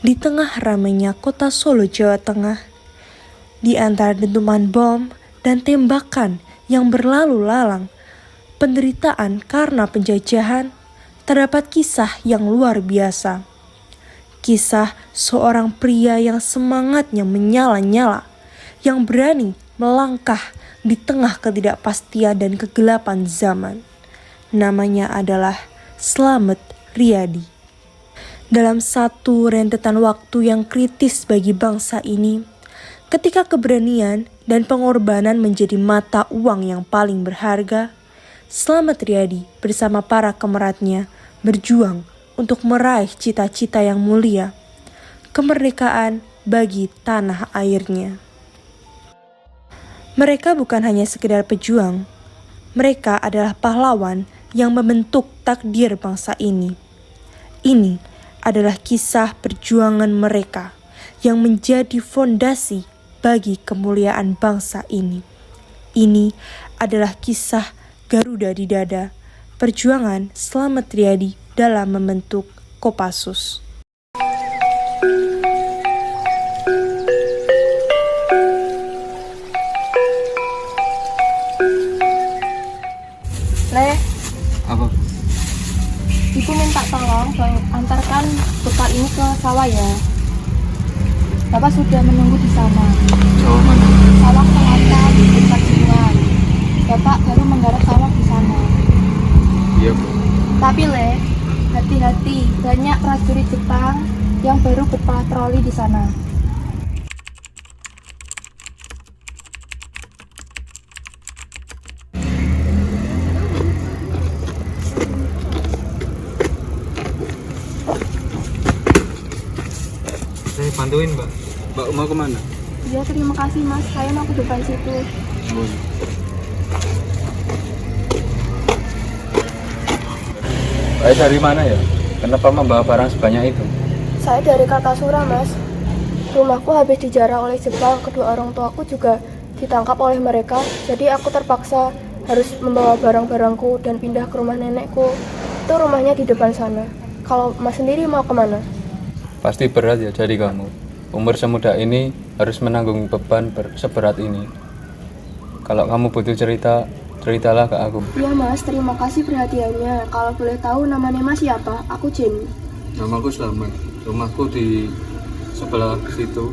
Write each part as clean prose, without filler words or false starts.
di tengah ramainya kota Solo, Jawa Tengah. Di antara dentuman bom dan tembakan yang berlalu lalang, penderitaan karena penjajahan, terdapat kisah yang luar biasa. Kisah seorang pria yang semangatnya menyala-nyala, yang berani melangkah di tengah ketidakpastian dan kegelapan zaman. Namanya adalah Slamet Riyadi. Dalam satu rentetan waktu yang kritis bagi bangsa ini, ketika keberanian dan pengorbanan menjadi mata uang yang paling berharga, Slamet Riyadi bersama para kemeratnya berjuang untuk meraih cita-cita yang mulia, kemerdekaan bagi tanah airnya. Mereka bukan hanya sekedar pejuang, mereka adalah pahlawan yang membentuk takdir bangsa ini. Ini adalah kisah perjuangan mereka yang menjadi fondasi bagi kemuliaan bangsa ini. Ini adalah kisah Garuda di Dada, perjuangan Slamet Riyadi dalam membentuk Kopassus. Le, Apa? Ibu minta tolong antarkan bekal ini ke sawah ya. Bapak sudah menunggu di sana. Sawah mana? Sawah Kelapa di dekat Sinuan. Bapak baru menggarap sawah di sana. Iya, Bu. Tapi Le, hati-hati, banyak prajurit Jepang yang baru berpatroli di sana. Saya bantuin, Mbak. Mbak mau kemana? Ya terima kasih Mas, saya mau ke depan situ. Boleh. Mbak dari mana ya? Kenapa membawa barang sebanyak itu? Saya dari Kartasura Mas. Rumahku habis dijarah oleh Jepang, kedua orang tuaku juga ditangkap oleh mereka. Jadi aku terpaksa harus membawa barang-barangku dan pindah ke rumah nenekku. Itu rumahnya di depan sana. Kalau Mas sendiri mau kemana? Pasti berat ya jadi kamu. Umur semuda ini harus menanggung beban seberat ini. Kalau kamu butuh cerita, ceritalah ke aku. Iya Mas, terima kasih perhatiannya. Kalau boleh tahu namanya Mas siapa? Aku Jenny. Namaku Slamet. Rumahku di sebelah situ.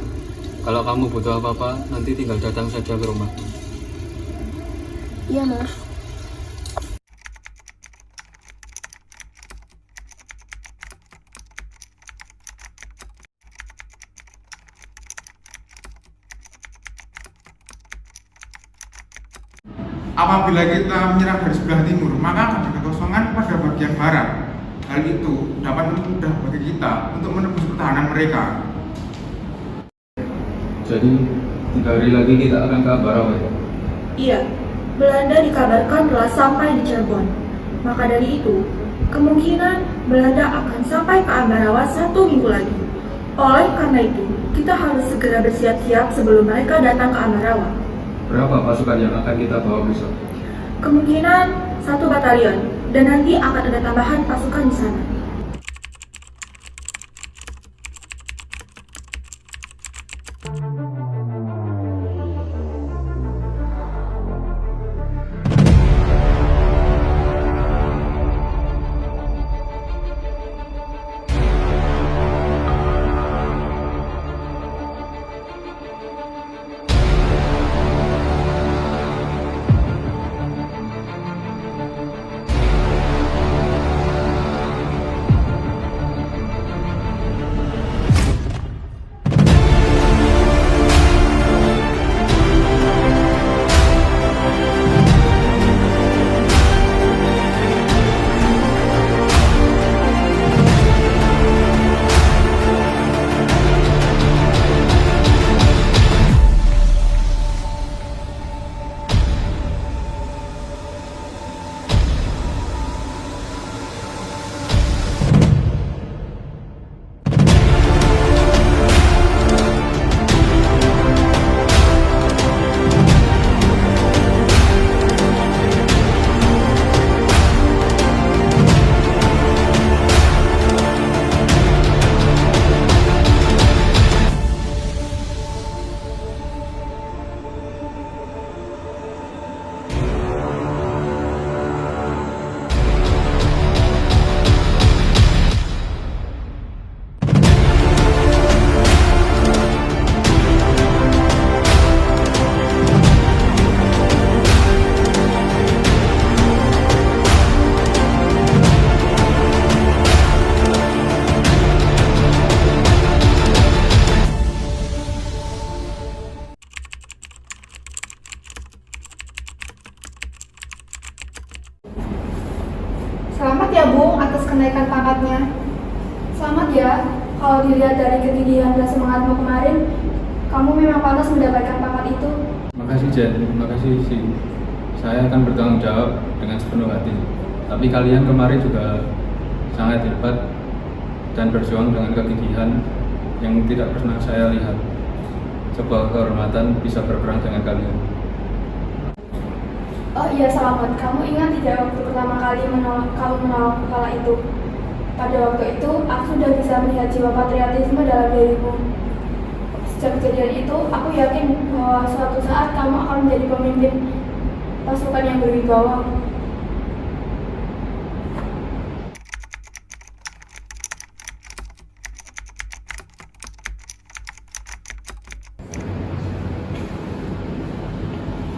Kalau kamu butuh apa-apa, nanti tinggal datang saja ke rumahku. Iya Mas. Apabila kita menyerang dari sebelah timur, maka akan ada kekosongan pada bagian barat. Hal itu dapat mempermudah bagi kita untuk menembus pertahanan mereka. Jadi 3 hari lagi kita akan ke Ambarawa ya? Iya, Belanda dikabarkan telah sampai di Cirebon. Maka dari itu, kemungkinan Belanda akan sampai ke Ambarawa 1 minggu lagi. Oleh karena itu, kita harus segera bersiap-siap sebelum mereka datang ke Ambarawa. Berapa pasukan yang akan kita bawa besok? Kemungkinan 1 batalion, dan nanti akan ada tambahan pasukan di sana. Dilihat dari kegigihan dan semangatmu kemarin, kamu memang pantas mendapatkan pangkat itu. Makasih Jen, makasih sih. Saya akan bertanggung jawab dengan sepenuh hati. Tapi kalian kemarin juga sangat hebat dan berjuang dengan kegigihan yang tidak pernah saya lihat. Sebuah kehormatan bisa berperang dengan kalian. Oh iya, selamat. Kamu ingat tidak waktu pertama kali kamu menolong kepala itu? Pada waktu itu, aku sudah bisa melihat jiwa patriotisme dalam dirimu. Sejak kejadian itu, aku yakin bahwa suatu saat kamu akan menjadi pemimpin pasukan yang berwibawa.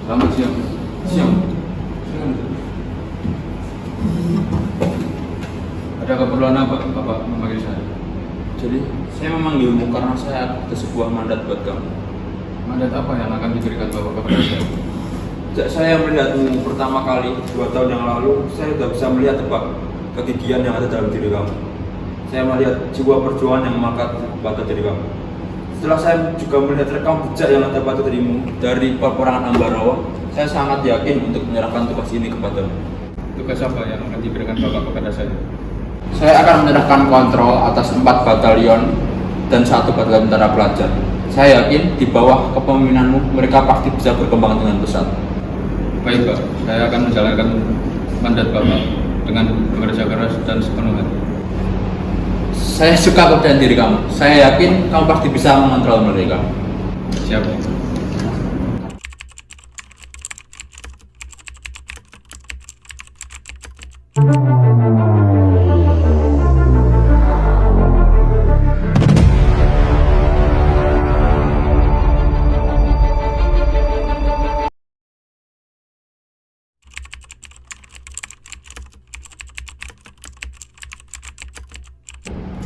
Selamat siang. Siang. Ada keperluan apa Bapak memanggil saya? Jadi, saya memanggilmu karena saya ada sebuah mandat buat kamu. Mandat apa yang akan diberikan Bapak kepada saya? Sejak saya melihatmu pertama kali 2 tahun yang lalu, saya sudah bisa melihat kegigihan yang ada dalam diri kamu. Saya melihat jiwa perjuangan yang melekat pada diri kamu. Setelah saya juga melihat rekam jejak yang ada pada dirimu dari peperangan Ambarawa, saya sangat yakin untuk menyerahkan tugas ini kepadamu. Tugas apa yang akan diberikan Bapak kepada saya? Saya akan menyerahkan kontrol atas 4 batalion dan 1 batalion tentara pelajar. Saya yakin di bawah kepemimpinanmu mereka pasti bisa berkembang dengan pesat. Baik Pak, saya akan menjalankan mandat Bapak dengan bekerja keras dan sepenuh hati. Saya suka kepercayaan diri kamu. Saya yakin kamu pasti bisa mengontrol mereka. Siap.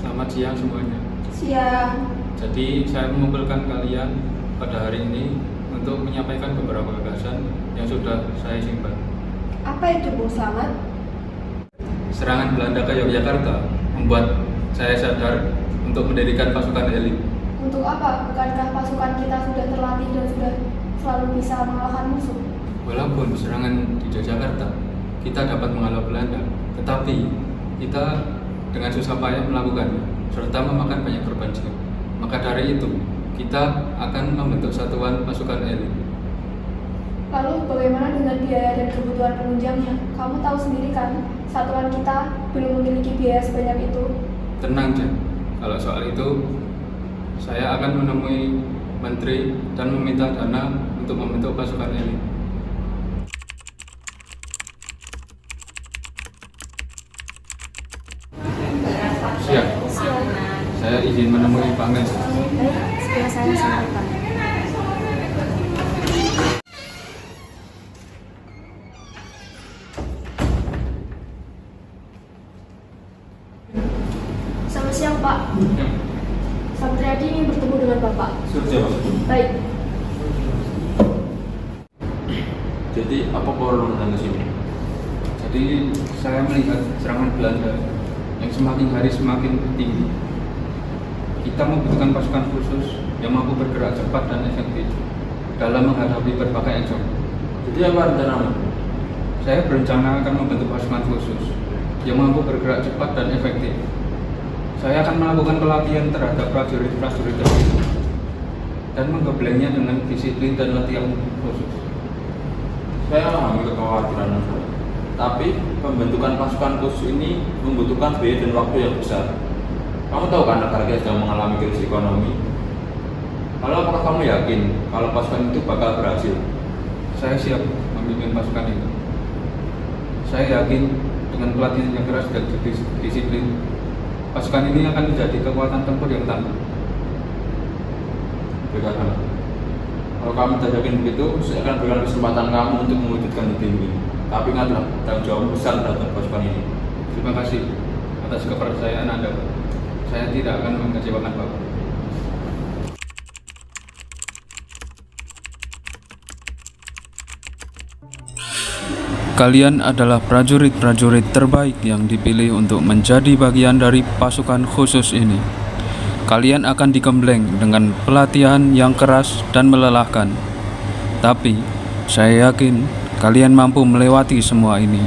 Selamat siang semuanya. Siang. Jadi saya mengumpulkan kalian pada hari ini untuk menyampaikan beberapa gagasan yang sudah saya simpan. Apa itu, Bung Slamet? Serangan Belanda ke Yogyakarta membuat saya sadar untuk mendirikan pasukan elit. Untuk apa? Bukankah pasukan kita sudah terlatih dan sudah selalu bisa mengalahkan musuh? Walaupun serangan di Yogyakarta kita dapat menghalau Belanda, tetapi kita dengan susah payah melakukannya, serta memakan banyak korban jiwa. Maka dari itu, kita akan membentuk satuan pasukan elit. Lalu bagaimana dengan biaya dan kebutuhan penunjangnya? Kamu tahu sendiri kan, satuan kita belum memiliki biaya sebanyak itu. Tenang, Jen. Kalau soal itu, saya akan menemui menteri dan meminta dana untuk membentuk pasukan elit. Siap. Saya izin menemui Pak Men. Baik, saya sampaikan. Selamat siang, Pak. Satriadi ingin bertemu dengan Bapak. Surya, Baik. jadi apa perlu datang ke sini? Jadi saya melihat serangan Belanda yang semakin hari semakin tinggi. Kita membutuhkan pasukan khusus yang mampu bergerak cepat dan efektif dalam menghadapi berbagai ancaman. Jadi apa rencanamu? Saya berencana akan membentuk pasukan khusus yang mampu bergerak cepat dan efektif. Saya akan melakukan pelatihan terhadap prajurit-prajurit tersebut dan menggeblengnya dengan disiplin dan latihan khusus. Saya memahami kekhawatiran Anda. Tapi pembentukan pasukan khusus ini membutuhkan biaya dan waktu yang besar. Kamu tahu kan negara kita sedang mengalami krisis ekonomi. Lalu apakah kamu yakin kalau pasukan itu bakal berhasil? Saya siap memimpin pasukan itu. Saya yakin dengan pelatihan yang keras dan disiplin, pasukan ini akan menjadi kekuatan tempur yang tangguh. Baiklah. Kalau kamu tidak yakin begitu, saya akan berikan kesempatan kamu untuk mewujudkan ide ini. Tapi ingatlah, tanggung jawab besar terhadap pasukan ini. Terima kasih atas kepercayaan Anda. Saya tidak akan mengecewakan Bapak. Kalian adalah prajurit-prajurit terbaik yang dipilih untuk menjadi bagian dari pasukan khusus ini. kalian akan digembleng dengan pelatihan yang keras dan melelahkan. Tapi, saya yakin kalian mampu melewati semua ini.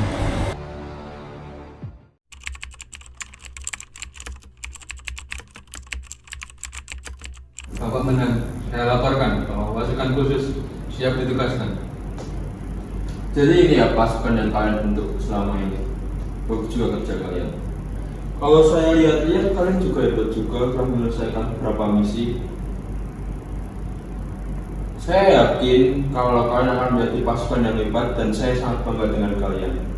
Bapak Menhan, saya laporkan bahwa pasukan khusus siap ditugaskan. Jadi ini ya pasukan yang kalian bentuk selama ini. Bagus juga kerja kalian. Kalau saya lihat-lihat kalian juga hebat juga telah menyelesaikan beberapa misi. Saya yakin kalau kalian akan menjadi pasukan yang hebat dan saya sangat bangga dengan kalian.